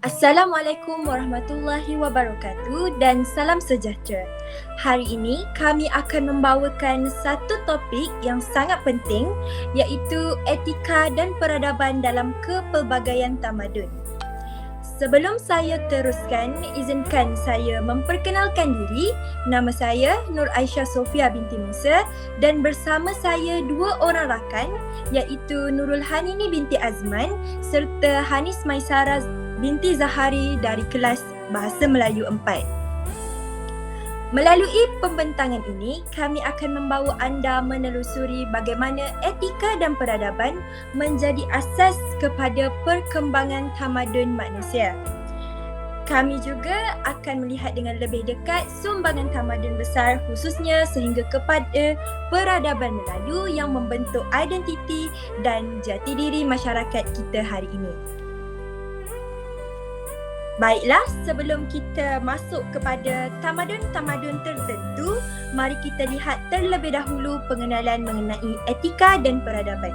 Assalamualaikum warahmatullahi wabarakatuh dan salam sejahtera. Hari ini kami akan membawakan satu topik yang sangat penting, iaitu etika dan peradaban dalam kepelbagaian tamadun. Sebelum saya teruskan, izinkan saya memperkenalkan diri. Nama saya Nur Aisyah Sofia binti Musa dan bersama saya dua orang rakan, iaitu Nurul Hanini binti Azman serta Hanis Maisara binti Zahari dari kelas Bahasa Melayu 4. Melalui pembentangan ini, kami akan membawa anda menelusuri bagaimana etika dan peradaban menjadi asas kepada perkembangan tamadun manusia. Kami juga akan melihat dengan lebih dekat sumbangan tamadun besar khususnya sehingga kepada peradaban Melayu yang membentuk identiti dan jati diri masyarakat kita hari ini. Baiklah, sebelum kita masuk kepada tamadun-tamadun tertentu, mari kita lihat terlebih dahulu pengenalan mengenai etika dan peradaban.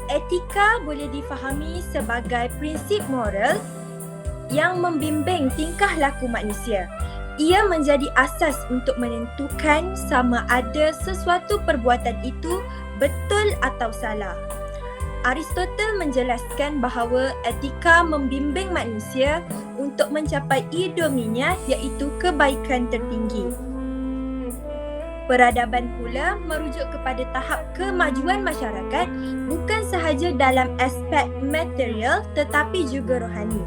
Etika boleh difahami sebagai prinsip moral yang membimbing tingkah laku manusia. Ia menjadi asas untuk menentukan sama ada sesuatu perbuatan itu betul atau salah. Aristotle menjelaskan bahawa etika membimbing manusia untuk mencapai idominya, iaitu kebaikan tertinggi. Peradaban pula merujuk kepada tahap kemajuan masyarakat bukan sahaja dalam aspek material tetapi juga rohani.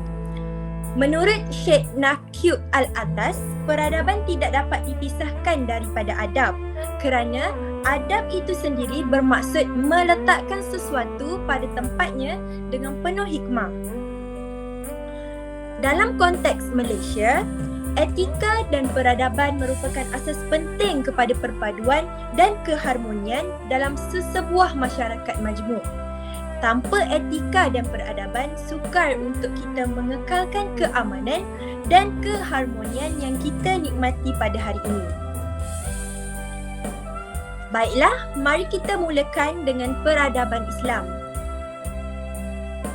Menurut Syekh Naqi Al-Atas, peradaban tidak dapat dipisahkan daripada adab kerana adab itu sendiri bermaksud meletakkan sesuatu pada tempatnya dengan penuh hikmah. Dalam konteks Malaysia, etika dan peradaban merupakan asas penting kepada perpaduan dan keharmonian dalam sesebuah masyarakat majmuk. Tanpa etika dan peradaban, sukar untuk kita mengekalkan keamanan dan keharmonian yang kita nikmati pada hari ini. Baiklah, mari kita mulakan dengan peradaban Islam.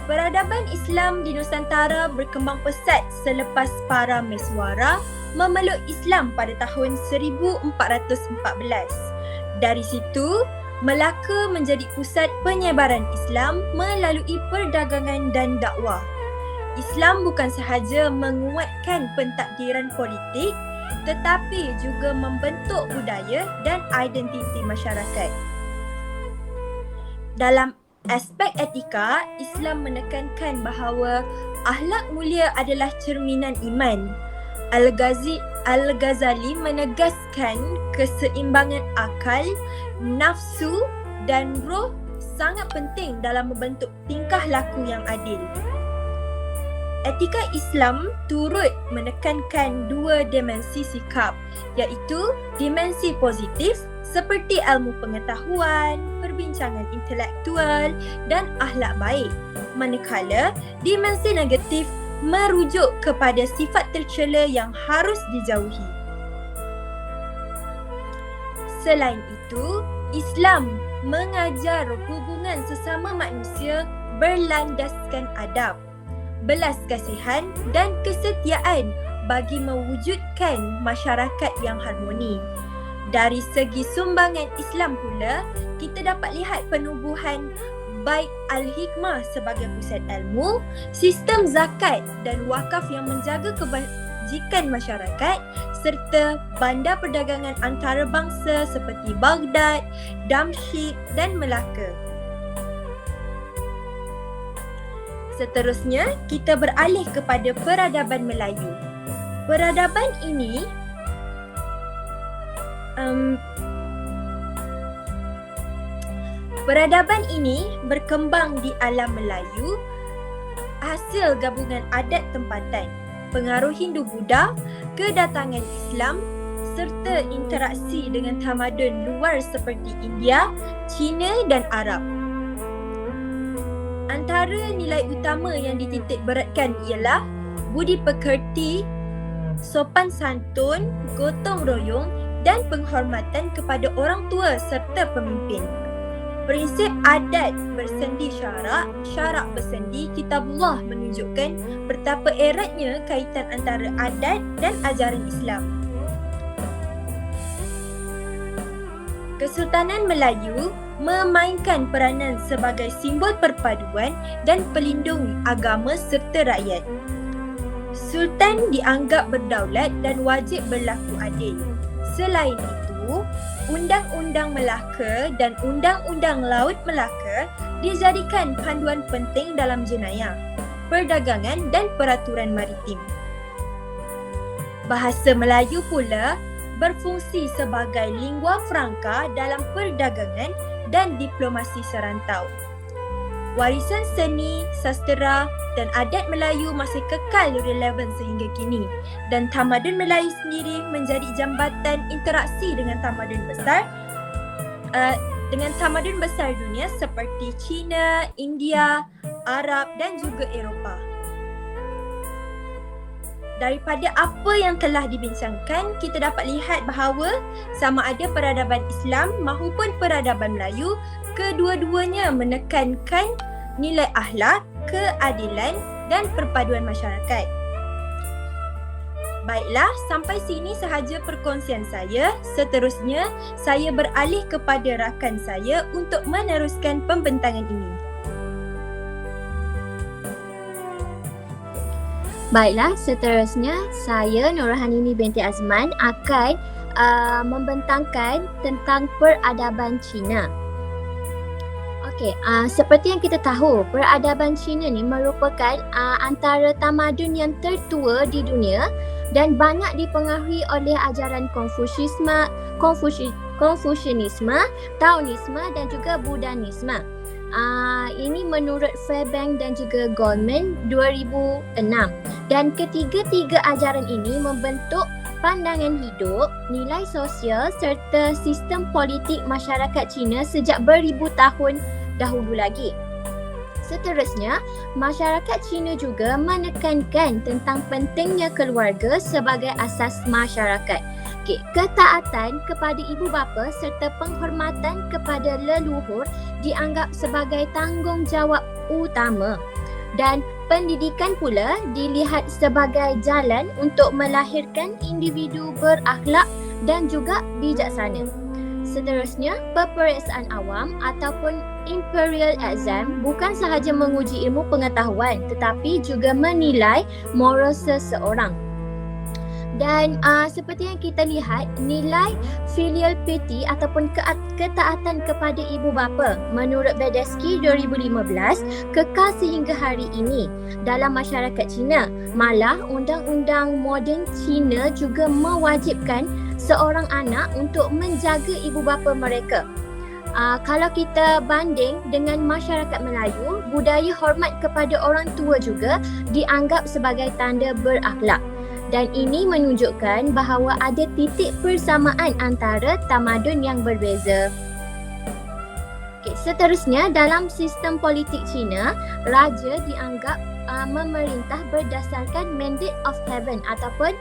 Peradaban Islam di Nusantara berkembang pesat selepas para Meswara memeluk Islam pada tahun 1414. Dari situ, Melaka menjadi pusat penyebaran Islam melalui perdagangan dan dakwah. Islam bukan sahaja menguatkan pentakdiran politik tetapi juga membentuk budaya dan identiti masyarakat. Dalam aspek etika, Islam menekankan bahawa akhlak mulia adalah cerminan iman. Al-Ghazali menegaskan keseimbangan akal, nafsu dan roh sangat penting dalam membentuk tingkah laku yang adil. Etika Islam turut menekankan dua dimensi sikap, iaitu dimensi positif seperti ilmu pengetahuan, perbincangan intelektual dan akhlak baik, manakala dimensi negatif merujuk kepada sifat tercela yang harus dijauhi. Selain itu, Islam mengajar hubungan sesama manusia berlandaskan adab, belas kasihan dan kesetiaan bagi mewujudkan masyarakat yang harmoni. Dari segi sumbangan Islam pula, kita dapat lihat penubuhan Bait Al-Hikmah sebagai pusat ilmu, sistem zakat dan wakaf yang menjaga kebajikan masyarakat serta bandar perdagangan antarabangsa seperti Baghdad, Damsyik dan Melaka. Seterusnya, kita beralih kepada peradaban Melayu. Peradaban ini berkembang di alam Melayu hasil gabungan adat tempatan, pengaruh Hindu-Buddha, kedatangan Islam serta interaksi dengan tamadun luar seperti India, China dan Arab. Antara nilai utama yang dititik beratkan ialah budi pekerti, sopan santun, gotong royong dan penghormatan kepada orang tua serta pemimpin. Prinsip adat bersendi syarak, syarak bersendi kitabullah menunjukkan betapa eratnya kaitan antara adat dan ajaran Islam. Kesultanan Melayu memainkan peranan sebagai simbol perpaduan dan pelindung agama serta rakyat. Sultan dianggap berdaulat dan wajib berlaku adil. Selain itu, Undang-Undang Melaka dan Undang-Undang Laut Melaka dijadikan panduan penting dalam jenayah, perdagangan dan peraturan maritim. Bahasa Melayu pula berfungsi sebagai lingua franca dalam perdagangan dan diplomasi serantau. Warisan seni, sastera dan adat Melayu masih kekal relevan sehingga kini, dan tamadun Melayu sendiri menjadi jambatan interaksi dengan tamadun besar dunia seperti China, India, Arab dan juga Eropah. Daripada apa yang telah dibincangkan, kita dapat lihat bahawa sama ada peradaban Islam maupun peradaban Melayu, kedua-duanya menekankan nilai akhlak, keadilan dan perpaduan masyarakat. Baiklah, sampai sini sahaja perkongsian saya. Seterusnya, saya beralih kepada rakan saya untuk meneruskan pembentangan ini. Baiklah, seterusnya saya Nurhanini binti Azman akan membentangkan tentang peradaban Cina. Okey, seperti yang kita tahu, peradaban Cina ni merupakan antara tamadun yang tertua di dunia dan banyak dipengaruhi oleh ajaran Konfusianisme, Taoisme dan juga Buddhisme. Ini menurut Fairbank dan juga Goldman 2006. Dan ketiga-tiga ajaran ini membentuk pandangan hidup, nilai sosial serta sistem politik masyarakat Cina sejak beribu tahun dahulu lagi. Seterusnya, masyarakat Cina juga menekankan tentang pentingnya keluarga sebagai asas masyarakat. Ketaatan kepada ibu bapa serta penghormatan kepada leluhur dianggap sebagai tanggungjawab utama. Dan pendidikan pula dilihat sebagai jalan untuk melahirkan individu berakhlak dan juga bijaksana. Seterusnya, peperiksaan awam ataupun imperial exam bukan sahaja menguji ilmu pengetahuan tetapi juga menilai moral seseorang. Dan seperti yang kita lihat, nilai filial piety ataupun ketaatan kepada ibu bapa menurut Badesky 2015 kekal sehingga hari ini dalam masyarakat Cina. Malah undang-undang moden Cina juga mewajibkan seorang anak untuk menjaga ibu bapa mereka. Kalau kita banding dengan masyarakat Melayu, budaya hormat kepada orang tua juga dianggap sebagai tanda berakhlak. Dan ini menunjukkan bahawa ada titik persamaan antara tamadun yang berbeza. Seterusnya, dalam sistem politik Cina, raja dianggap memerintah berdasarkan mandate of heaven ataupun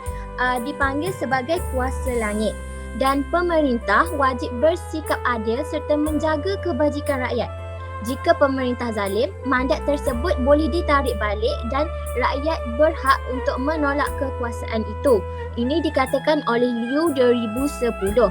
dipanggil sebagai kuasa langit. Dan pemerintah wajib bersikap adil serta menjaga kebajikan rakyat. Jika pemerintah zalim, mandat tersebut boleh ditarik balik dan rakyat berhak untuk menolak kekuasaan itu. Ini dikatakan oleh Liu 2010.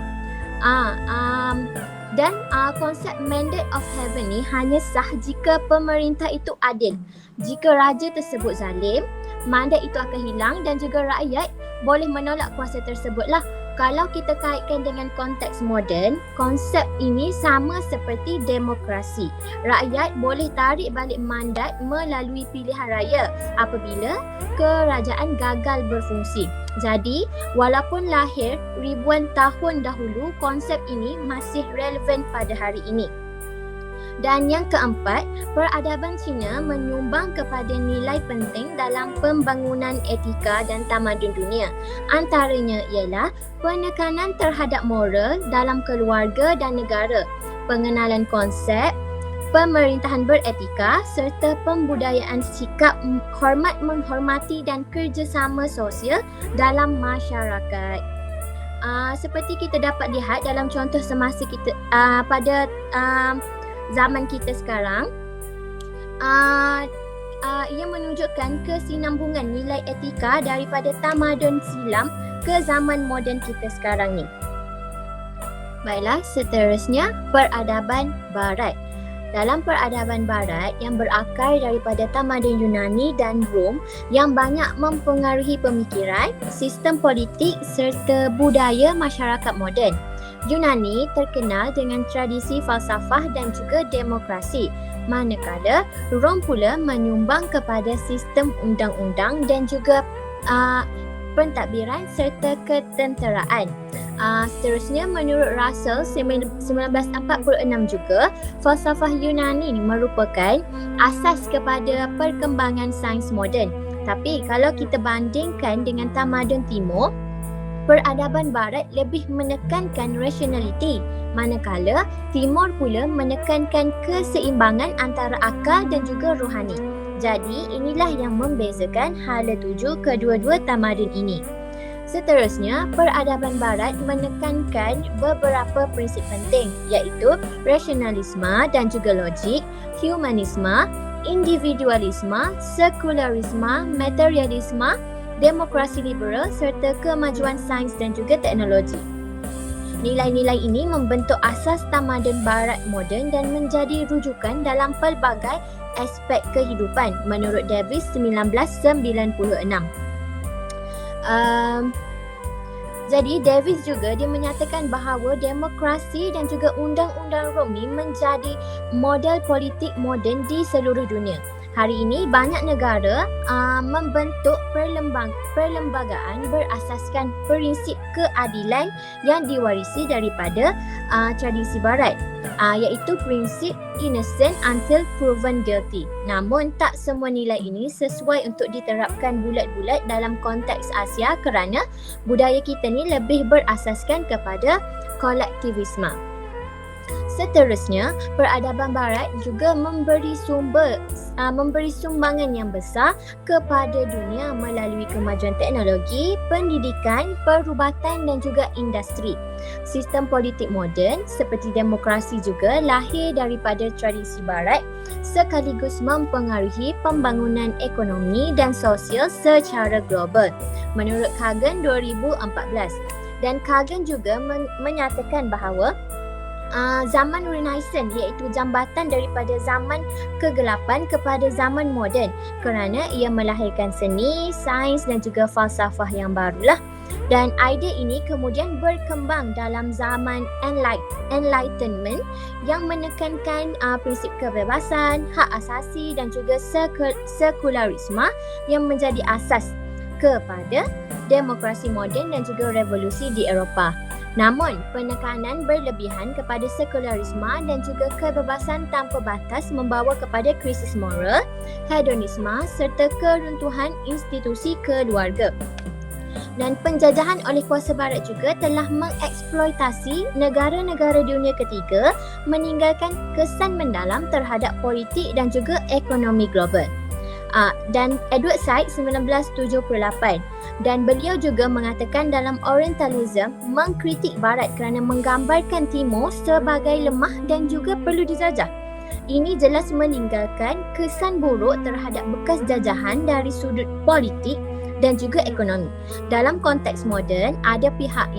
Dan konsep mandate of heaven ni hanya sah jika pemerintah itu adil. Jika raja tersebut zalim, mandat itu akan hilang dan juga rakyat boleh menolak kuasa tersebutlah. Kalau kita kaitkan dengan konteks moden, konsep ini sama seperti demokrasi. Rakyat boleh tarik balik mandat melalui pilihan raya apabila kerajaan gagal berfungsi. Jadi, walaupun lahir ribuan tahun dahulu, konsep ini masih relevan pada hari ini. Dan yang keempat, peradaban Cina menyumbang kepada nilai penting dalam pembangunan etika dan tamadun dunia. Antaranya ialah penekanan terhadap moral dalam keluarga dan negara, pengenalan konsep pemerintahan beretika serta pembudayaan sikap hormat menghormati dan kerjasama sosial dalam masyarakat. Seperti kita dapat lihat dalam contoh semasa kita pada zaman kita sekarang, ia menunjukkan kesinambungan nilai etika daripada tamadun silam ke zaman moden kita sekarang ni. Baiklah, seterusnya peradaban barat. Dalam peradaban barat yang berakar daripada tamadun Yunani dan Rom yang banyak mempengaruhi pemikiran, sistem politik serta budaya masyarakat moden. Yunani terkenal dengan tradisi falsafah dan juga demokrasi, manakala Rom pula menyumbang kepada sistem undang-undang dan juga pentadbiran serta ketenteraan. Seterusnya, menurut Russell 1946 juga, falsafah Yunani merupakan asas kepada perkembangan sains moden. Tapi kalau kita bandingkan dengan tamadun timur, peradaban barat lebih menekankan rationality, manakala timur pula menekankan keseimbangan antara akal dan juga rohani. Jadi inilah yang membezakan hala tuju kedua-dua tamadun ini. Seterusnya, peradaban barat menekankan beberapa prinsip penting, iaitu rasionalisme dan juga logik, humanisme, individualisme, sekularisme, materialisme, demokrasi liberal serta kemajuan sains dan juga teknologi. Nilai-nilai ini membentuk asas tamadun barat moden dan menjadi rujukan dalam pelbagai aspek kehidupan menurut Davis 1996. Jadi Davis juga dia menyatakan bahawa demokrasi dan juga undang-undang Rom ni menjadi model politik moden di seluruh dunia. Hari ini banyak negara membentuk perlembagaan berasaskan prinsip keadilan yang diwarisi daripada tradisi barat, iaitu prinsip innocent until proven guilty. Namun tak semua nilai ini sesuai untuk diterapkan bulat-bulat dalam konteks Asia kerana budaya kita ni lebih berasaskan kepada kolektivisme. Seterusnya, peradaban barat juga memberi sumbangan yang besar kepada dunia melalui kemajuan teknologi, pendidikan, perubatan dan juga industri. Sistem politik moden seperti demokrasi juga lahir daripada tradisi barat sekaligus mempengaruhi pembangunan ekonomi dan sosial secara global menurut Kagan 2014. Dan Kagan juga menyatakan bahawa zaman Renaissance iaitu jambatan daripada zaman kegelapan kepada zaman moden kerana ia melahirkan seni, sains dan juga falsafah yang barulah. Dan idea ini kemudian berkembang dalam zaman Enlightenment yang menekankan prinsip kebebasan, hak asasi dan juga sekularisme yang menjadi asas kepada demokrasi moden dan juga revolusi di Eropah. Namun, penekanan berlebihan kepada sekularisme dan juga kebebasan tanpa batas membawa kepada krisis moral, hedonisme serta keruntuhan institusi keluarga. Dan penjajahan oleh kuasa barat juga telah mengeksploitasi negara-negara dunia ketiga meninggalkan kesan mendalam terhadap politik dan juga ekonomi global. Dan Edward Said 1978, dan beliau juga mengatakan dalam Orientalism mengkritik barat kerana menggambarkan timur sebagai lemah dan juga perlu dijajah. Ini jelas meninggalkan kesan buruk terhadap bekas jajahan dari sudut politik dan juga ekonomi. Dalam konteks moden, ada pihak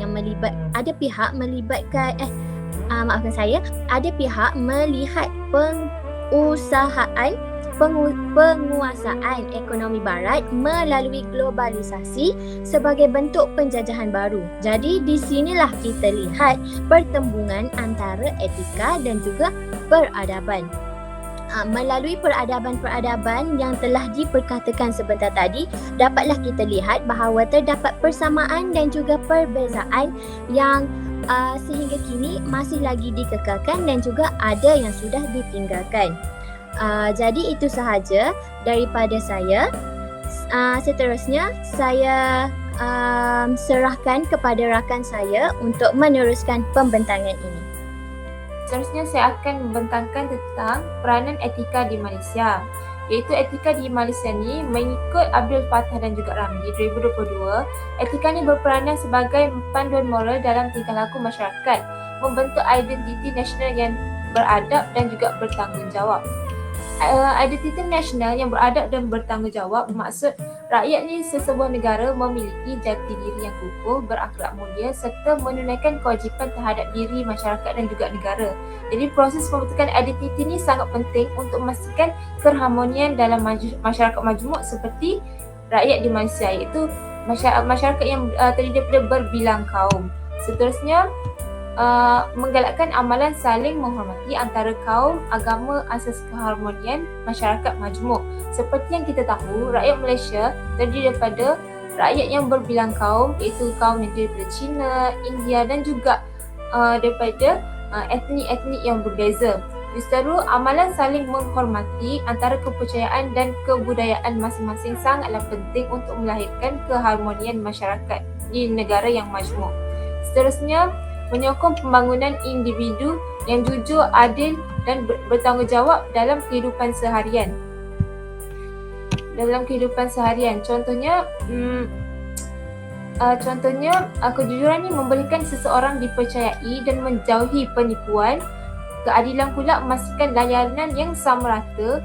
melihat penguasaan ekonomi barat melalui globalisasi sebagai bentuk penjajahan baru. Jadi di sinilah kita lihat pertembungan antara etika dan juga peradaban. Melalui peradaban-peradaban yang telah diperkatakan sebentar tadi, dapatlah kita lihat bahawa terdapat persamaan dan juga perbezaan yang sehingga kini masih lagi dikekalkan dan juga ada yang sudah ditinggalkan. Jadi itu sahaja daripada saya. Seterusnya saya serahkan kepada rakan saya untuk meneruskan pembentangan ini. Seterusnya saya akan membentangkan tentang peranan etika di Malaysia. Iaitu etika di Malaysia ni mengikut Abdul Fattah dan juga Ramli 2022, etika ni berperanan sebagai panduan moral dalam tingkah laku masyarakat, membentuk identiti nasional yang beradab dan juga bertanggungjawab. Identiti nasional yang beradab dan bertanggungjawab bermaksud rakyat ni sesebuah negara memiliki jati diri yang kukuh, berakhlak mulia serta menunaikan kewajipan terhadap diri, masyarakat dan juga negara. Jadi proses pembentukan identiti ni sangat penting untuk memastikan keharmonian dalam masyarakat majmuk seperti rakyat di Malaysia, iaitu masyarakat yang terdiri daripada berbilang kaum. Seterusnya, menggalakkan amalan saling menghormati antara kaum, agama, asas keharmonian masyarakat majmuk. Seperti yang kita tahu, rakyat Malaysia terdiri daripada rakyat yang berbilang kaum, iaitu kaum yang daripada China, India dan juga daripada etnik-etnik yang berbeza. Justeru, amalan saling menghormati antara kepercayaan dan kebudayaan masing-masing sangatlah penting untuk melahirkan keharmonian masyarakat di negara yang majmuk. Seterusnya, menyokong pembangunan individu yang jujur, adil dan bertanggungjawab dalam kehidupan seharian. Contohnya, kejujuran ini membolehkan seseorang dipercayai dan menjauhi penipuan. Keadilan pula memastikan layanan yang sama rata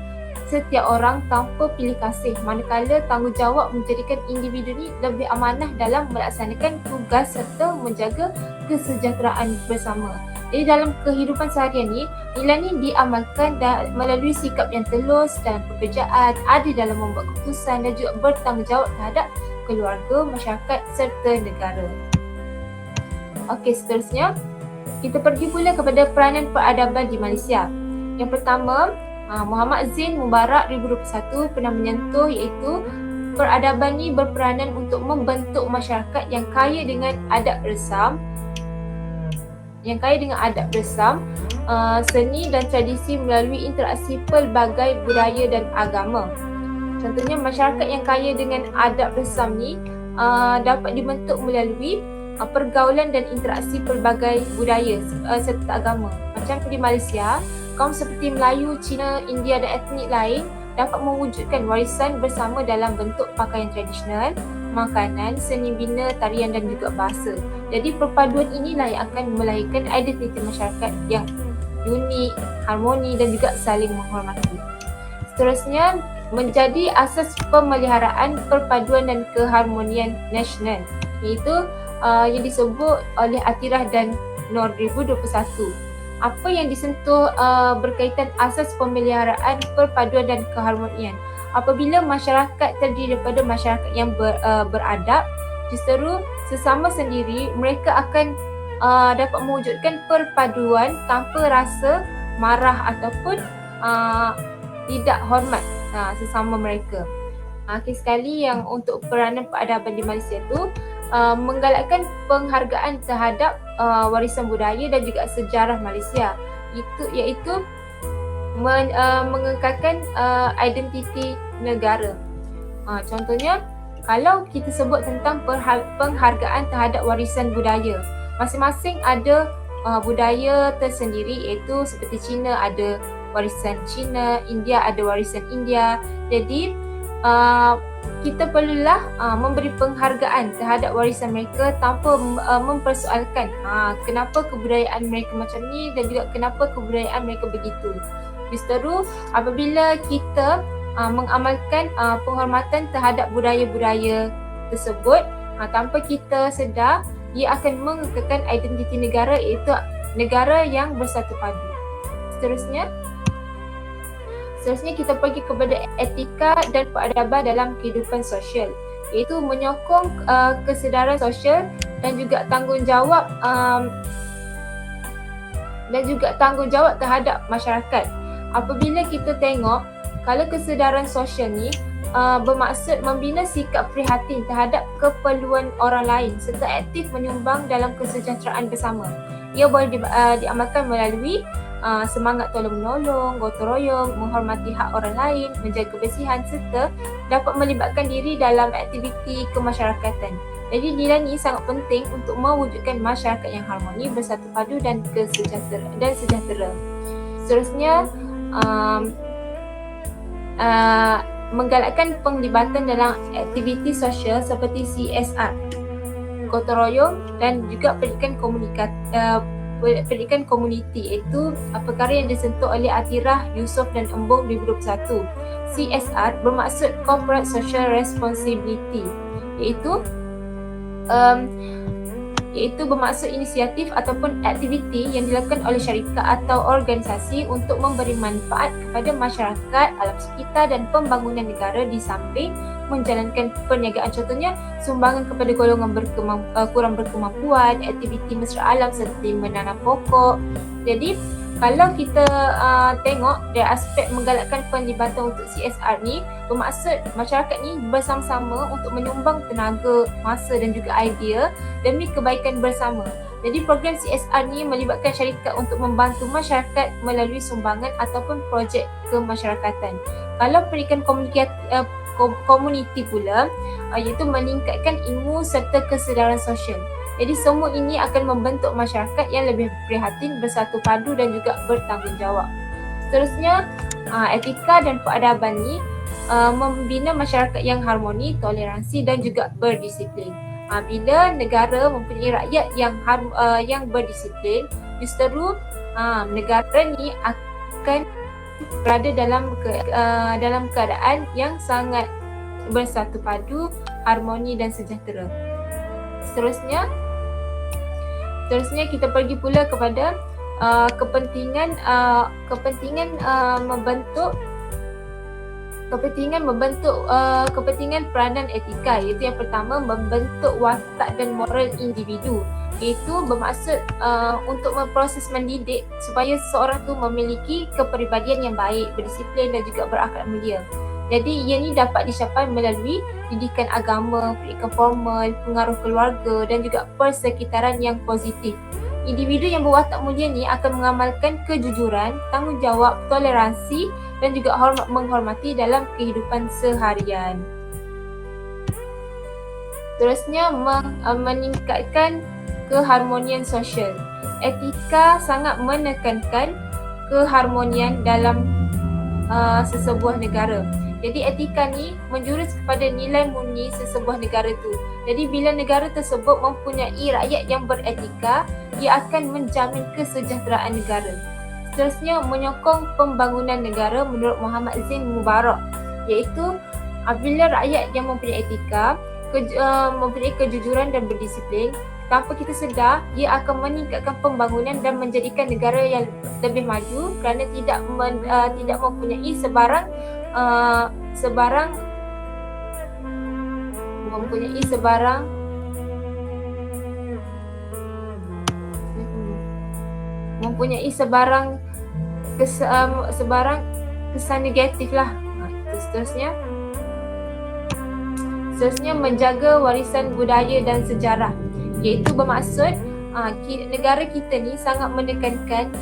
setiap orang tanpa pilih kasih, manakala tanggungjawab menjadikan individu ni lebih amanah dalam melaksanakan tugas serta menjaga kesejahteraan bersama. Jadi dalam kehidupan seharian ni, nilai ni diamalkan melalui sikap yang telus dalam pekerjaan, adil dalam membuat keputusan dan juga bertanggungjawab terhadap keluarga, masyarakat serta negara. Okey, seterusnya kita pergi pula kepada peranan peradaban di Malaysia. Yang pertama, Muhammad Zain Mubarak 2021 pernah menyentuh, iaitu peradaban ni berperanan untuk membentuk masyarakat yang kaya dengan adab resam, seni dan tradisi melalui interaksi pelbagai budaya dan agama. Contohnya, masyarakat yang kaya dengan adab resam ni dapat dibentuk melalui pergaulan dan interaksi pelbagai budaya serta agama. Macam di Malaysia, kaum seperti Melayu, Cina, India dan etnik lain dapat mewujudkan warisan bersama dalam bentuk pakaian tradisional, makanan, seni bina, tarian dan juga bahasa. Jadi perpaduan inilah yang akan melahirkan identiti masyarakat yang unik, harmoni dan juga saling menghormati. Seterusnya, menjadi asas pemeliharaan perpaduan dan keharmonian nasional, iaitu yang disebut oleh Atirah dan Nur 2021. Apa yang disentuh berkaitan asas pemeliharaan perpaduan dan keharmonian. Apabila masyarakat terdiri daripada masyarakat yang beradab, justeru sesama sendiri, mereka akan dapat mewujudkan perpaduan tanpa rasa marah ataupun tidak hormat sesama mereka. Akhir sekali, yang untuk peranan peradaban di Malaysia tu menggalakkan penghargaan terhadap warisan budaya dan juga sejarah Malaysia, iaitu mengekalkan identiti negara. Contohnya, kalau kita sebut tentang penghargaan terhadap warisan budaya, masing-masing ada budaya tersendiri, iaitu seperti Cina ada warisan Cina, India ada warisan India. Jadi kita perlulah memberi penghargaan terhadap warisan mereka tanpa mempersoalkan kenapa kebudayaan mereka macam ni dan juga kenapa kebudayaan mereka begitu. Justeru, apabila kita mengamalkan penghormatan terhadap budaya-budaya tersebut, tanpa kita sedar, ia akan mengekalkan identiti negara, iaitu negara yang bersatu padu. Seterusnya kita pergi kepada etika dan peradaban dalam kehidupan sosial, iaitu menyokong kesedaran sosial dan juga tanggungjawab terhadap masyarakat. Apabila kita tengok, kalau kesedaran sosial ni bermaksud membina sikap prihatin terhadap keperluan orang lain serta aktif menyumbang dalam kesejahteraan bersama. Ia boleh diamalkan melalui semangat tolong-menolong, gotong royong, menghormati hak orang lain, menjaga kebersihan serta dapat melibatkan diri dalam aktiviti kemasyarakatan. Jadi nilai ini sangat penting untuk mewujudkan masyarakat yang harmoni, bersatu padu dan sejahtera. Seterusnya, menggalakkan penglibatan dalam aktiviti sosial seperti CSR, gotong royong dan juga pendidikan pendidikan komuniti, iaitu perkara yang disentuh oleh Atirah, Yusof dan Embong 2021. CSR bermaksud Corporate Social Responsibility, iaitu bermaksud inisiatif ataupun aktiviti yang dilakukan oleh syarikat atau organisasi untuk memberi manfaat kepada masyarakat, alam sekitar dan pembangunan negara di samping menjalankan perniagaan, contohnya sumbangan kepada golongan kurang berkemampuan, aktiviti mesra alam seperti menanam pokok. Jadi kalau kita tengok dari aspek menggalakkan penlibatan untuk CSR ni, bermaksud masyarakat ni bersama-sama untuk menyumbang tenaga, masa dan juga idea demi kebaikan bersama. Jadi program CSR ni melibatkan syarikat untuk membantu masyarakat melalui sumbangan ataupun projek kemasyarakatan. Kalau pendidikan komuniti pula, iaitu meningkatkan ilmu serta kesedaran sosial. Jadi semua ini akan membentuk masyarakat yang lebih prihatin, bersatu padu dan juga bertanggungjawab. Seterusnya, etika dan peradaban ni membina masyarakat yang harmoni, toleransi dan juga berdisiplin. Bila negara mempunyai rakyat yang berdisiplin, justru negara ni akan berada dalam keadaan yang sangat bersatu padu, harmoni dan sejahtera. Seterusnya kita pergi pula kepada kepentingan peranan etika, iaitu yang pertama membentuk watak dan moral individu, iaitu bermaksud untuk memproses mendidik supaya seseorang tu memiliki kepribadian yang baik, berdisiplin dan juga berakhlak mulia. Jadi ia ni dapat dicapai melalui didikan agama, pendidikan formal, pengaruh keluarga dan juga persekitaran yang positif. Individu yang berwatak mulia ni akan mengamalkan kejujuran, tanggungjawab, toleransi dan juga menghormati dalam kehidupan seharian. Terusnya meningkatkan keharmonian sosial. Etika sangat menekankan keharmonian dalam sesebuah negara. Jadi etika ni menjurus kepada nilai murni sesebuah negara tu. Jadi bila negara tersebut mempunyai rakyat yang beretika, ia akan menjamin kesejahteraan negara. Seterusnya, menyokong pembangunan negara menurut Muhammad Zain Mubarak, iaitu apabila rakyat yang mempunyai etika, mempunyai kejujuran dan berdisiplin, tanpa kita sedar, ia akan meningkatkan pembangunan dan menjadikan negara yang lebih maju kerana tidak mempunyai sebarang kesan negatif lah. Seterusnya menjaga warisan budaya dan sejarah, iaitu bermaksud negara kita ni sangat menekankan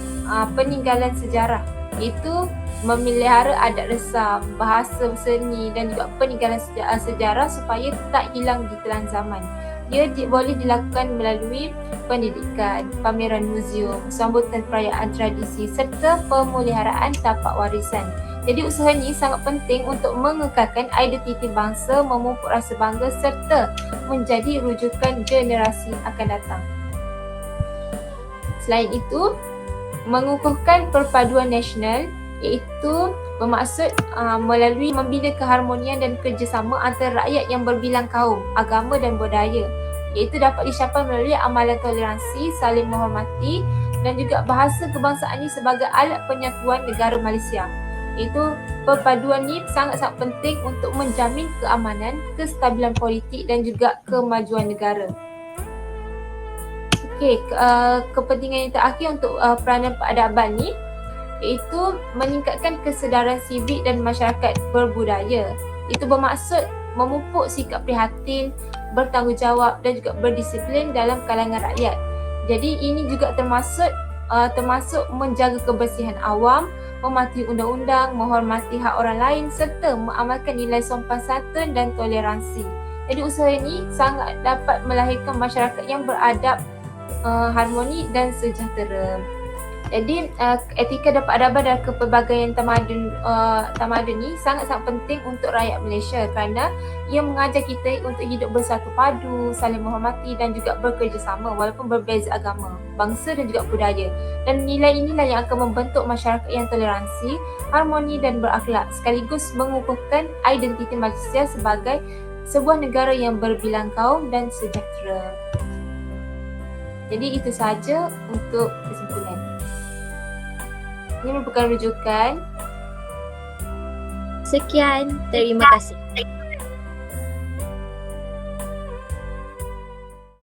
peninggalan sejarah, iaitu memelihara adat resam, bahasa seni dan juga peninggalan sejarah supaya tak hilang di telan zaman. Ia boleh dilakukan melalui pendidikan, pameran muzium, sambutan perayaan tradisi serta pemeliharaan tapak warisan. Jadi usaha ni sangat penting untuk mengekalkan identiti bangsa, memupuk rasa bangga serta menjadi rujukan generasi akan datang. Selain itu, mengukuhkan perpaduan nasional, iaitu bermaksud melalui membina keharmonian dan kerjasama antara rakyat yang berbilang kaum, agama dan budaya, iaitu dapat dicapai melalui amalan toleransi, saling menghormati dan juga bahasa kebangsaan ini sebagai alat penyatuan negara Malaysia. Iaitu perpaduan ni sangat-sangat penting untuk menjamin keamanan, kestabilan politik dan juga kemajuan negara. Okey, kepentingan yang terakhir untuk peranan peradaban ni, iaitu meningkatkan kesedaran sivik dan masyarakat berbudaya. Itu bermaksud memupuk sikap prihatin, bertanggungjawab dan juga berdisiplin dalam kalangan rakyat. Jadi ini juga termasuk menjaga kebersihan awam, mematuhi undang-undang, menghormati hak orang lain serta mengamalkan nilai sopan santun dan toleransi. Jadi usaha ini sangat dapat melahirkan masyarakat yang beradab, harmoni dan sejahtera. Jadi etika dan peradaban dan kepelbagaian tamadun ni sangat-sangat penting untuk rakyat Malaysia kerana ia mengajar kita untuk hidup bersatu padu, saling menghormati dan juga bekerjasama walaupun berbeza agama, bangsa dan juga budaya. Dan nilai inilah yang akan membentuk masyarakat yang toleransi, harmoni dan berakhlak sekaligus mengukuhkan identiti Malaysia sebagai sebuah negara yang berbilang kaum dan sejahtera. Jadi itu sahaja untuk kesimpulan. Ini merupakan rujukan. Sekian, terima kasih.